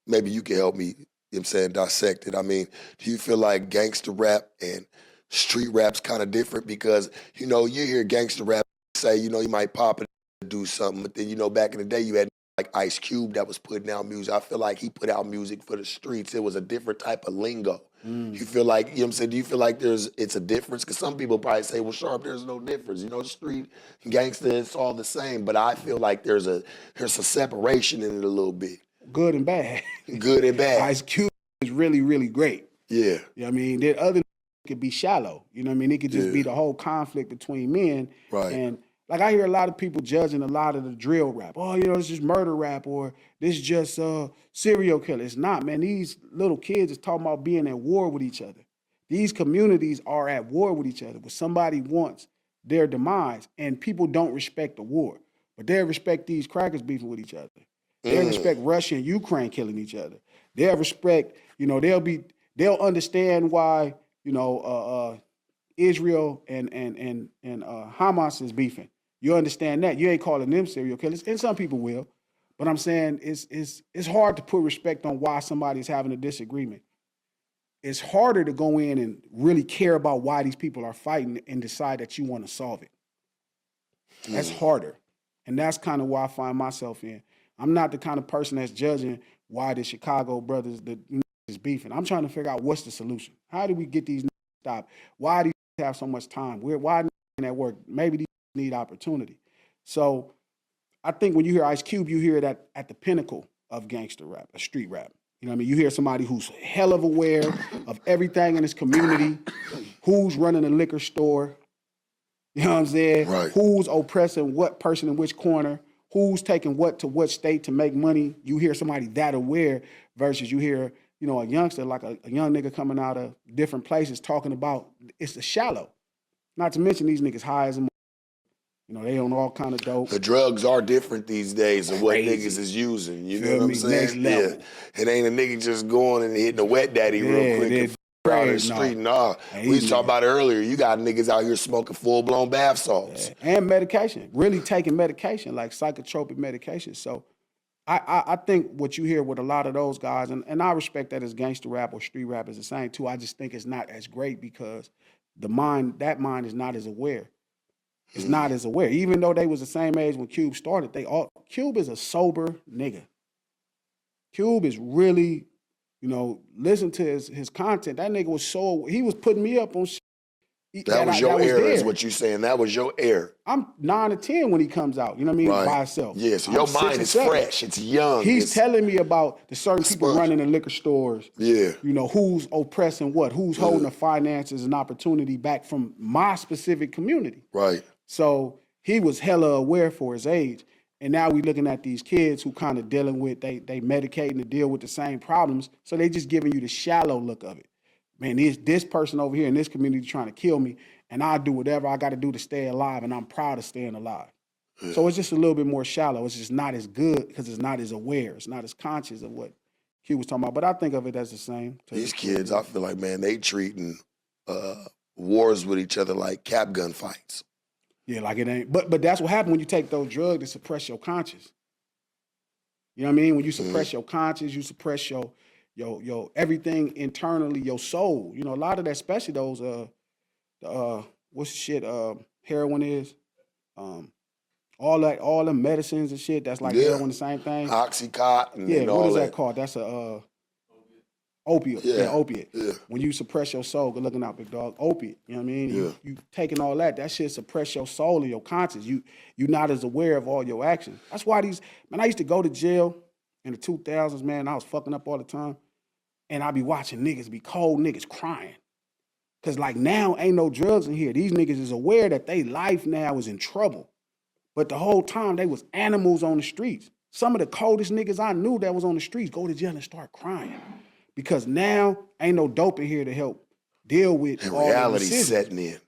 maybe you can help me, you know what I'm saying, dissect it. I mean, do you feel like gangster rap and street rap's kind of different? Because, you know, you hear gangster rap say, you know, you might pop it and do something, but then, you know, back in the day you had like Ice Cube that was putting out music. I feel like he put out music for the streets. It was a different type of lingo. You feel like, you know what I'm saying, do you feel like it's a difference? Because some people probably say, well, Sharp, there's no difference. You know, street, gangster, it's all the same. But I feel like there's a separation in it a little bit. Good and bad. Good and bad. Ice Cube is really, really great. Yeah. You know what I mean? There other could be shallow. You know what I mean? It could just be the whole conflict between men. Right. And like I hear a lot of people judging a lot of the drill rap. Oh, you know, it's just murder rap, or this just serial killer. It's not, man. These little kids is talking about being at war with each other. These communities are at war with each other. But somebody wants their demise, and people don't respect the war. But they respect these crackers beefing with each other. They respect Russia and Ukraine killing each other. They'll respect, you know, they'll understand why, you know, Israel and Hamas is beefing. You understand that. You ain't calling them serial killers, and some people will. But I'm saying it's hard to put respect on why somebody's having a disagreement. It's harder to go in and really care about why these people are fighting and decide that you want to solve it. That's harder. And that's kind of where I find myself in. I'm not the kind of person that's judging why the Chicago brothers is beefing. I'm trying to figure out what's the solution. How do we get these stopped? Why do you have so much time? Why at work? Maybe these need opportunity. So I think when you hear Ice Cube, you hear that at the pinnacle of gangster rap, a street rap. You know what I mean? You hear somebody who's hell of aware of everything in his community, who's running a liquor store, you know what I'm saying? Right. Who's oppressing what person in which corner, who's taking what to what state to make money. You hear somebody that aware versus you hear, you know, a youngster, like a young nigga coming out of different places talking about it's the shallow. Not to mention these niggas high as a, you know, they on all kind of dope. The drugs are different these days of what niggas is using. You know what I'm saying? Next level. Yeah. It ain't a nigga just going and hitting a wet daddy real quick and out in the street. Nah. We was talking about it earlier. You got niggas out here smoking full-blown bath salts. Yeah. And medication. Really taking medication, like psychotropic medication. So I think what you hear with a lot of those guys, and I respect that as gangster rap or street rap is the same too. I just think it's not as great because that mind is not as aware. It's not as aware. Even though they was the same age when Cube started, Cube is a sober nigga. Cube is really, you know, listen to his content. That nigga was he was putting me up on shit. That was your era, is what you saying. That was your era. I'm 9 or 10 when he comes out, you know what I mean, by himself. Yeah, so your mind is fresh. It's young. He's telling me about the certain people running the liquor stores. Yeah. You know, who's oppressing what, who's holding the finances and opportunity back from my specific community. Right. So he was hella aware for his age. And now we looking at these kids who kind of dealing with, they medicating to deal with the same problems. So they just giving you the shallow look of it. Man, this person over here in this community trying to kill me, and I'll do whatever I got to do to stay alive, and I'm proud of staying alive. Yeah. So it's just a little bit more shallow. It's just not as good because it's not as aware. It's not as conscious of what Q was talking about. But I think of it as the same. These kids, I feel like, man, they treating wars with each other like cap gun fights. Yeah, like it ain't. But that's what happens when you take those drugs to suppress your conscience. You know what I mean? When you suppress your conscience, you suppress your everything internally, your soul. You know, a lot of that, especially those what's the shit heroin is, all them medicines and shit that's like heroin, the same thing. Oxycontin. Yeah, and what all is that called? That's a opiate. Yeah, opiate. Yeah. When you suppress your soul, good looking out, big dog. Opiate. You know what I mean? Yeah. You taking all that shit suppress your soul and your conscience. You're not as aware of all your actions. That's why I used to go to jail in the 2000s, man. I was fucking up all the time. And I be watching niggas be cold niggas crying. Cause like now ain't no drugs in here. These niggas is aware that they life now is in trouble. But the whole time they was animals on the streets. Some of the coldest niggas I knew that was on the streets go to jail and start crying. Because now ain't no dope in here to help deal with and all reality the setting in.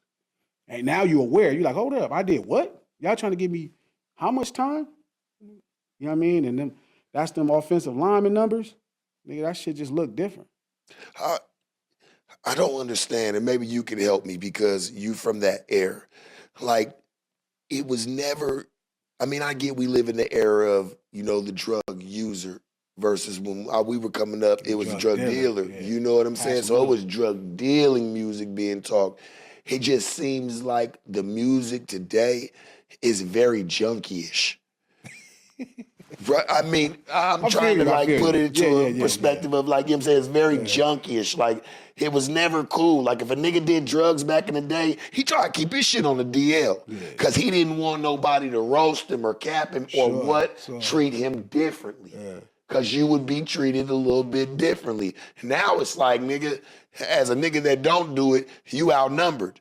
And now you aware. You like, hold up, I did what? Y'all trying to give me how much time? You know what I mean? And that's them offensive lineman numbers. Nigga, that shit just look different. I don't understand, and maybe you can help me because you from that era. Like, it was never, I mean, I get we live in the era of, you know, the drug user versus when we were coming up, it was a drug dealer. Yeah. You know what I'm saying? So it Absolutely. was drug dealing music being talked. It just seems like the music today is very junkie-ish. I mean, I'm trying to like put it into a perspective of like, you know what I'm saying? It's very junkie-ish. Like, it was never cool. Like, if a nigga did drugs back in the day, he tried to keep his shit on the DL. Because he didn't want nobody to roast him or cap him or treat him differently. Because you would be treated a little bit differently. Now it's like, nigga, as a nigga that don't do it, you outnumbered.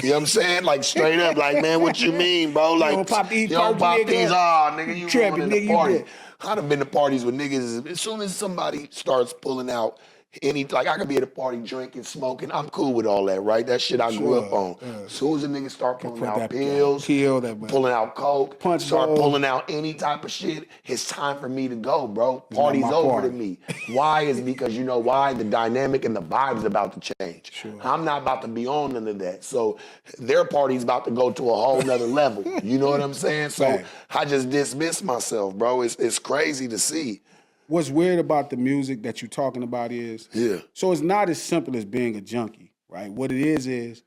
You know what I'm saying? Like, straight up, like, man, what you mean, bro? Like, you don't pop these, nigga, you ruining the party. I done been to parties with niggas, as soon as somebody starts pulling out like, I could be at a party drinking, smoking, I'm cool with all that, right? That shit I grew up on. As soon as a nigga start pulling out pills, pulling out coke, start pulling out any type of shit, it's time for me to go, bro. Party's over to me. Why? Is because, you know why? The dynamic and the vibe is about to change. I'm not about to be on none of that. So their party's about to go to a whole nother level. You know what I'm saying? So I just dismiss myself, bro. It's crazy to see. What's weird about the music that you're talking about is, so it's not as simple as being a junkie, right? What it is,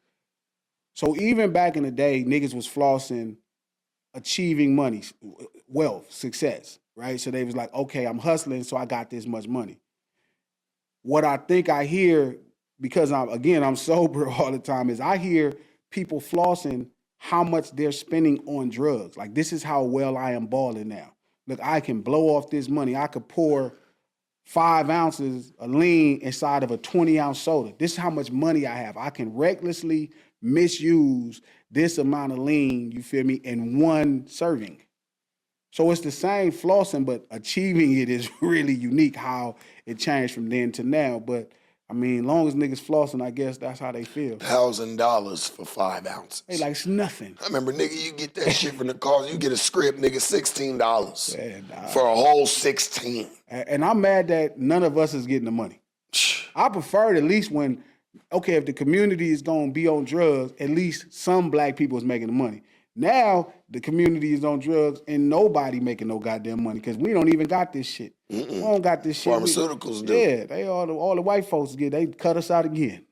so even back in the day, niggas was flossing, achieving money, wealth, success, right? So they was like, okay, I'm hustling, so I got this much money. What I think I hear, because I'm sober all the time, is I hear people flossing how much they're spending on drugs. Like, this is how well I am balling now. Look, I can blow off this money. I could pour 5 ounces of lean inside of a 20-ounce soda. This is how much money I have. I can recklessly misuse this amount of lean, you feel me, in one serving. So it's the same flossing, but achieving it is really unique how it changed from then to now. But I mean, long as niggas flossing, I guess that's how they feel. $1,000 for 5 ounces. Hey, like, it's nothing. I remember, nigga, you get that shit from the car, you get a script, nigga, $16 for a whole 16. And I'm mad that none of us is getting the money. I prefer at least when, okay, if the community is gonna be on drugs, at least some black people is making the money. Now the community is on drugs and nobody making no goddamn money because we don't even got this shit. We don't got this shit. Pharmaceuticals do. Yeah, they all the white folks they cut us out again.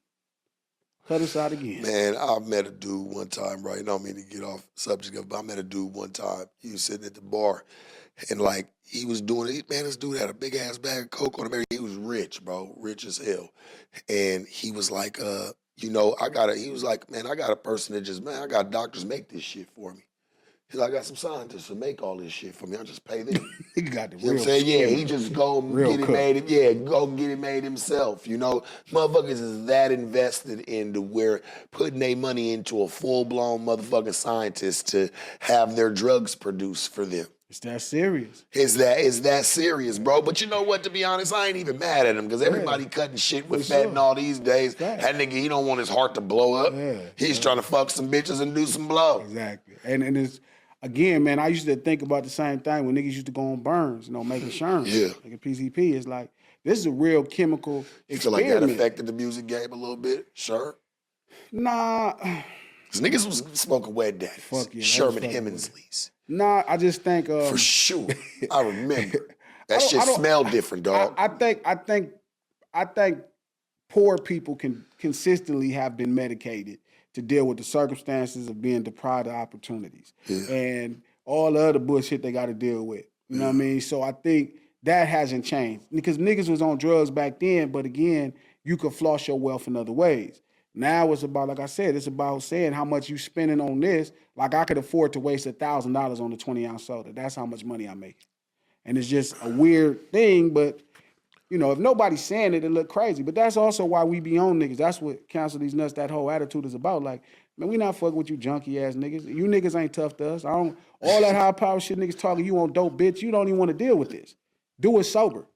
Cut us out again. Man, I met a dude one time, right? I don't mean to get off subject of, but I met a dude one time. He was sitting at the bar, and like he was doing it. Man, this dude had a big ass bag of coke on him. He was rich, bro, rich as hell. And he was like, he was like, man, I got a person that just, man, I got doctors make this shit for me. He's like, I got some scientists to make all this shit for me. I just pay them. He got the you know what I'm saying? Yeah, he just go get it made. Yeah, go get it made himself. You know, motherfuckers is that invested into where putting their money into a full-blown motherfucking scientist to have their drugs produced for them. It's that serious. It's that serious, bro. But you know what? To be honest, I ain't even mad at him because everybody cutting shit with fentanyl these days. That nigga, he don't want his heart to blow up. He's trying to fuck some bitches and do some blow. Exactly. And it's, again, man, I used to think about the same thing when niggas used to go on burns, making insurance, making PCP. It's like, this is a real chemical experiment. You feel like that affected the music game a little bit? Sure. Nah. Because niggas was smoking Wet Daddies. Fuck yeah. Sherman Hemsley's. Nah, I just think... For sure. I remember. That shit smelled different, dog. I think poor people can consistently have been medicated to deal with the circumstances of being deprived of opportunities and all the other bullshit they got to deal with. You know what I mean? So I think that hasn't changed because niggas was on drugs back then, but again, you could floss your wealth in other ways. Now it's about, like I said, it's about saying how much you spending on this. Like I could afford to waste $1,000 on a 20-ounce soda. That's how much money I make. And it's just a weird thing, but if nobody's saying it look crazy. But that's also why we be on niggas. That's what Cancel These Nuts, that whole attitude is about. Like, man, we not fucking with you junkie ass niggas. You niggas ain't tough to us. All that high power shit niggas talking, you on dope, bitch. You don't even want to deal with this. Do it sober.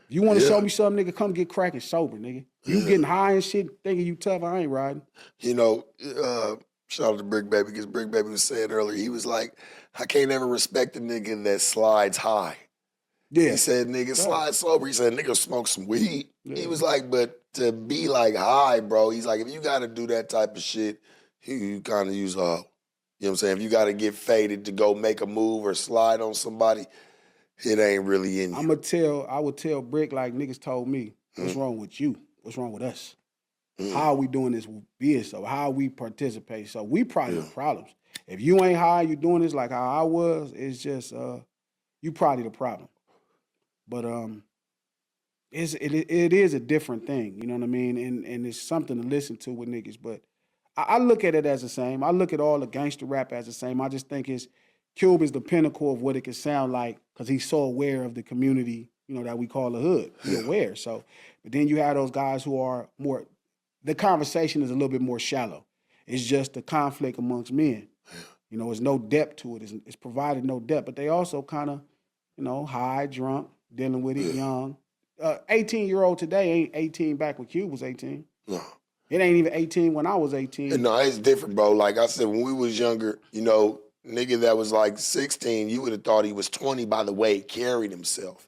If you want to show me something, nigga, come get cracking sober, nigga. You getting high and shit, thinking you tough, I ain't riding. Shout out to Brick Baby, because Brick Baby was saying earlier, he was like, I can't ever respect a nigga that slides high. Yeah. He said, nigga, slide sober. He said, nigga, smoke some weed. Yeah. He was like, but to be like high, bro, he's like, if you got to do that type of shit, you kind of use a hoe. You know what I'm saying? If you got to get faded to go make a move or slide on somebody, it ain't really in you. I would tell Brick like niggas told me, what's wrong with you? What's wrong with us? How are we doing this being so? How are we participate? So we probably the problems. If you ain't high, you doing this like how I was, it's just you probably the problem. But it is a different thing, you know what I mean? And it's something to listen to with niggas. But I look at it as the same. I look at all the gangster rap as the same. I just think Cube is the pinnacle of what it can sound like because he's so aware of the community, you know, that we call the hood. He's aware. So, but then you have those guys who are more, the conversation is a little bit more shallow. It's just the conflict amongst men. You know, there's no depth to it. It's provided no depth. But they also kind of, you know, high, drunk, dealing with it, young. 18-year-old today ain't 18 back when Cube was 18. No. It ain't even 18 when I was 18. No, it's different, bro. Like I said, when we was younger, you know, nigga that was like 16, you would have thought he was 20 by the way he carried himself.